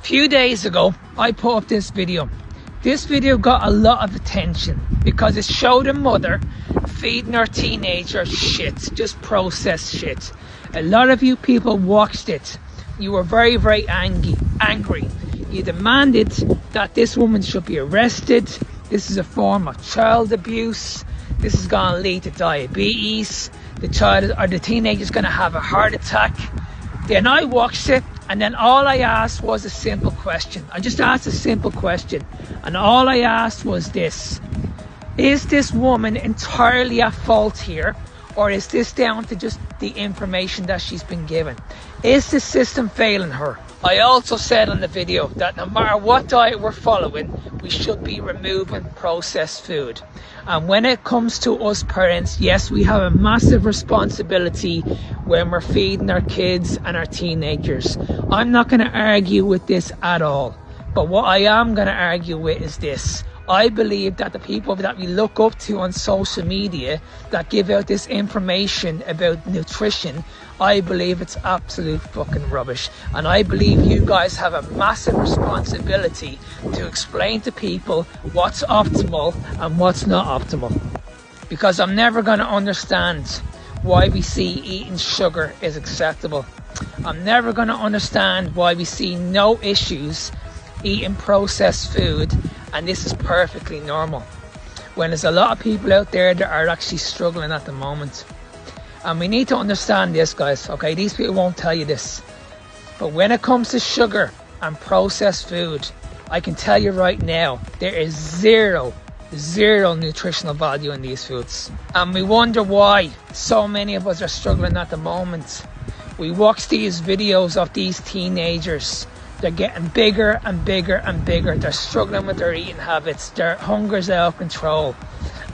A few days ago, I put up this video. This video got a lot of attention because it showed a mother feeding her teenager shit, just processed shit. A lot of you people watched it. You were very, very angry. You demanded that this woman should be arrested. This is a form of child abuse. This is going to lead to diabetes. The child or the teenager is going to have a heart attack. Then I watched it, and then all I asked was a simple question. I just asked a simple question, and all I asked was this: is this woman entirely at fault here, or is this down to just the information that she's been given? Is the system failing her? I also said on the video that no matter what diet we're following, we should be removing processed food. And when it comes to us parents, yes, we have a massive responsibility when we're feeding our kids and our teenagers. I'm not going to argue with this at all. But what I am going to argue with is this. I believe that the people that we look up to on social media that give out this information about nutrition, I believe it's absolute fucking rubbish. And I believe you guys have a massive responsibility to explain to people what's optimal and what's not optimal. Because I'm never going to understand why we see eating sugar is acceptable. I'm never going to understand why we see no issues eating processed food, and this is perfectly normal, when there's a lot of people out there that are actually struggling at the moment. And we need to understand this, guys, okay? These people won't tell you this, but when it comes to sugar and processed food, I can tell you right now, there is zero nutritional value in these foods. And we wonder why so many of us are struggling at the moment. We watch these videos of these teenagers. They're getting bigger and bigger and bigger. They're struggling with their eating habits. Their hunger's out of control.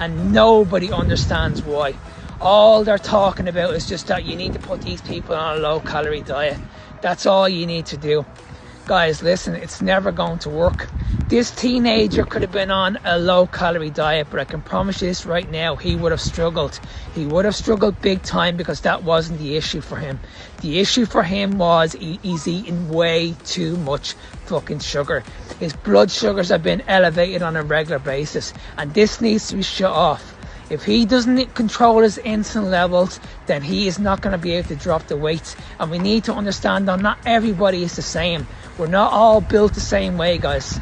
And nobody understands why. All they're talking about is just that you need to put these people on a low-calorie diet. That's all you need to do. Guys, listen, it's never going to work. This teenager could have been on a low-calorie diet, but I can promise you this right now, he would have struggled. He would have struggled big time because that wasn't the issue for him. The issue for him was he's eating way too much fucking sugar. His blood sugars have been elevated on a regular basis, and this needs to be shut off. If he doesn't control his insulin levels, then he is not going to be able to drop the weight. And we need to understand that not everybody is the same. We're not all built the same way, guys.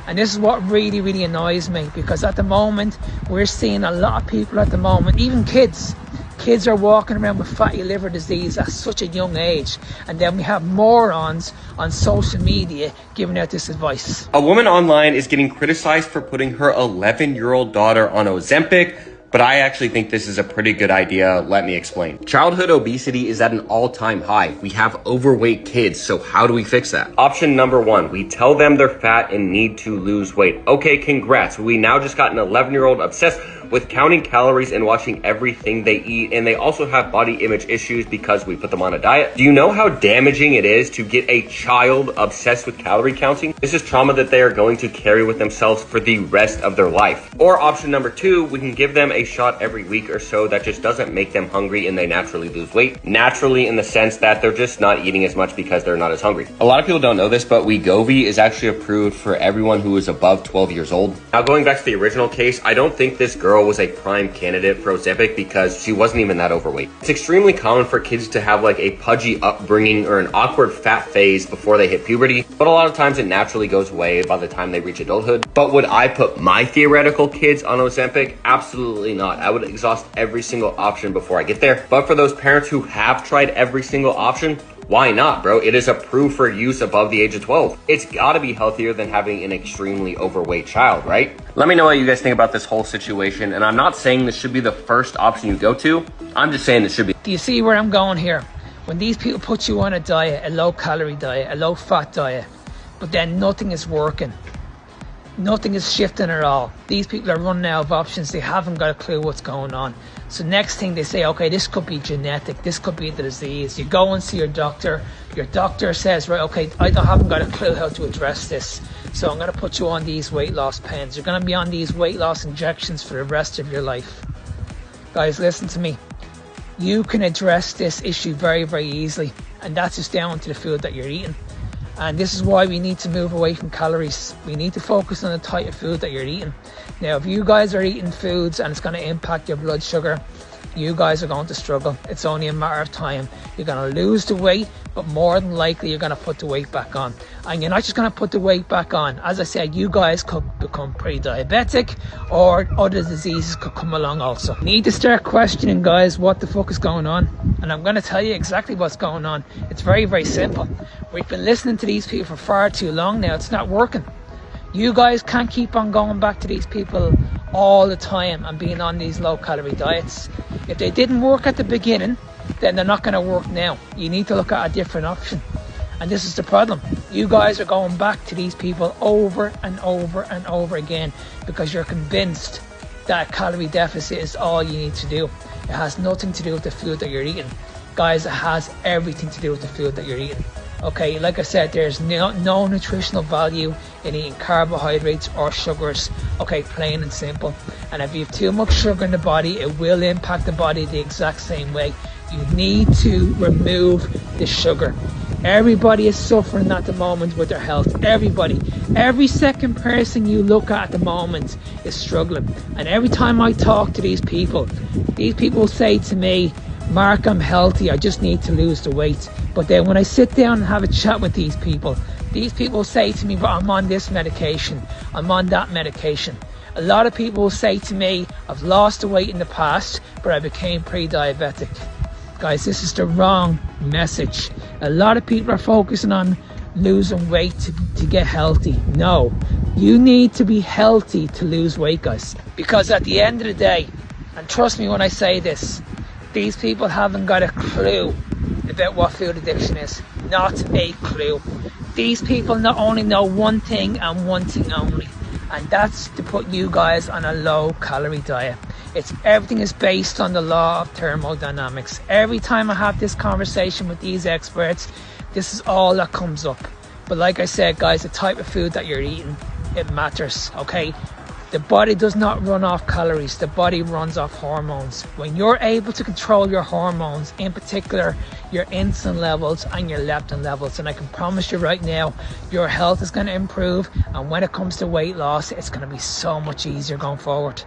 And this is what really, really annoys me, because at the moment, we're seeing a lot of people at the moment, even kids. Kids are walking around with fatty liver disease at such a young age. And then we have morons on social media giving out this advice. A woman online is getting criticized for putting her 11-year-old daughter on Ozempic, but I actually think this is a pretty good idea. Let me explain. Childhood obesity is at an all-time high. We have overweight kids, so how do we fix that? Option number one, we tell them they're fat and need to lose weight. Okay, congrats. We now just got an 11-year-old obsessed with counting calories and watching everything they eat, and they also have body image issues because we put them on a diet. Do you know how damaging it is to get a child obsessed with calorie counting? This is trauma that they are going to carry with themselves for the rest of their life. Or option number two, we can give them a shot every week or so that just doesn't make them hungry and they naturally lose weight. Naturally in the sense that they're just not eating as much because they're not as hungry. A lot of people don't know this, but Wegovy is actually approved for everyone who is above 12 years old. Now going back to the original case, I don't think this girl was a prime candidate for Ozempic because she wasn't even that overweight. It's extremely common for kids to have like a pudgy upbringing or an awkward fat phase before they hit puberty, but a lot of times it naturally goes away by the time they reach adulthood. But would I put my theoretical kids on Ozempic? Absolutely not. I would exhaust every single option before I get there. But for those parents who have tried every single option, why not, bro? It is approved for use above the age of 12. It's gotta be healthier than having an extremely overweight child, right? Let me know what you guys think about this whole situation. And I'm not saying this should be the first option you go to. I'm just saying it should be. Do you see where I'm going here? When these people put you on a diet, a low-calorie diet, a low-fat diet, but then nothing is working. Nothing is shifting at all. These people are running out of options. They haven't got a clue what's going on. So next thing they say, okay, this could be genetic. This could be the disease. You go and see your doctor. Your doctor says, right, okay, haven't got a clue how to address this. So I'm going to put you on these weight loss pens. You're going to be on these weight loss injections for the rest of your life. Guys, listen to me. You can address this issue very, very easily. And that's just down to the food that you're eating. And this is why we need to move away from calories. We need to focus on the type of food that you're eating. Now, if you guys are eating foods and it's going to impact your blood sugar, you guys are going to struggle. It's only a matter of time. You're going to lose the weight, but more than likely you're going to put the weight back on. And you're not just going to put the weight back on. As I said, you guys could become pre-diabetic, or other diseases could come along also. You need to start questioning, guys, what the fuck is going on. And I'm going to tell you exactly what's going on. It's very, very simple. We've been listening to these people for far too long now. It's not working. You guys can't keep on going back to these people all the time and being on these low calorie diets. If they didn't work at the beginning, then they're not going to work now. You need to look at a different option. And this is the problem. You guys are going back to these people over and over and over again because you're convinced that a calorie deficit is all you need to do. It has nothing to do with the food that you're eating. Guys, it has everything to do with the food that you're eating. Okay, like I said, there's no nutritional value in eating carbohydrates or sugars. Okay, plain and simple. And if you have too much sugar in the body, it will impact the body the exact same way. You need to remove the sugar. Everybody is suffering at the moment with their health. Everybody. Every second person you look at the moment is struggling. And every time I talk to these people say to me, Mark, I'm healthy, I just need to lose the weight. But then when I sit down and have a chat with these people say to me, but I'm on this medication, I'm on that medication. A lot of people will say to me, I've lost the weight in the past, but I became pre-diabetic. Guys, this is the wrong message. A lot of people are focusing on losing weight to get healthy. No, you need to be healthy to lose weight, guys. Because at the end of the day, and trust me when I say this, these people haven't got a clue about what food addiction is. Not a clue. These people not only know one thing and one thing only, and that's to put you guys on a low calorie diet. Everything is based on the law of thermodynamics. Every time I have this conversation with these experts, this is all that comes up. But like I said, guys, the type of food that you're eating, it matters, okay? The body does not run off calories. The body runs off hormones. When you're able to control your hormones, in particular your insulin levels and your leptin levels, and I can promise you right now, your health is going to improve. And when it comes to weight loss, it's going to be so much easier going forward.